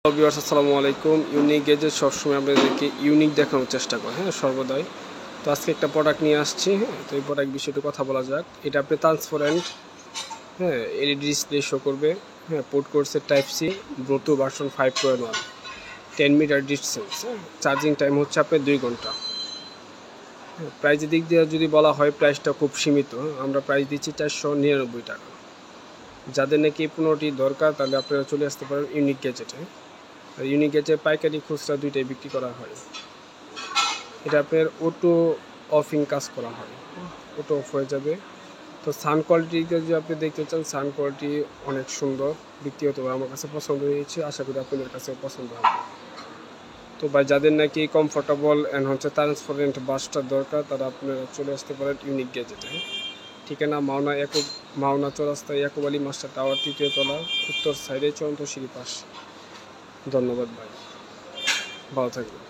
Viewers আসসালামু আলাইকুম। Unique gadget সবসময় আপনাদেরকে ইউনিক দেখানোর চেষ্টা করে, সর্বদাই। তো আজকে একটা প্রোডাক্ট নিয়ে আসছি, তো এই প্রোডাক্ট বিষয়টি কথা বলা যাক। এটা আপনি ট্রান্সপারেন্ট, এলইডি ডিসপ্লে শো করবে, পোর্ট কোর্সের type C, Bluetooth version 5.1, 10 meter distance, charging time হচ্ছে আপনার 2 ঘন্টা। প্রাইজের দিক দিয়ে যদি বলা হয়, প্রাইসটা খুব সীমিত। আমরা প্রাইস দিচ্ছি 499 টাকা। যাদের নাকি 15টি দরকার, তাহলে আপনারা চলে আসতে পারেন ইউনিক গ্যাজেটে। আর ইউনিক গ্যাজেট পাইকারি খুচরা দুইটাই বিক্রি করা হয়। এটা আপনার অটো অফিং কাজ করা হয়, অটো অফ হয়ে যাবে। তো সাউন্ড কোয়ালিটিতে যদি আপনি দেখতে চান, সাউন্ড কোয়ালিটি অনেক সুন্দর, ব্যক্তিগতভাবে আমার কাছে পছন্দ হয়েছে, আশা করি আপনাদের কাছেও পছন্দ হবে। তো ভাই, যাদের নাকি কমফোর্টেবল অ্যান্ড হচ্ছে ট্রান্সপারেন্ট বাসটার দরকার, তারা আপনারা চলে আসতে পারেন ইউনিক গ্যাজেটে। ঠিকানা মাওনা চৌরাস্তায় ইয়াকুব আলী মাস্টার টাওয়ার, 3য় তলা, উত্তর সাইডে চন্দ্রশিরি পাশ। ধন্যবাদ ভাই, ভালো থাকবেন।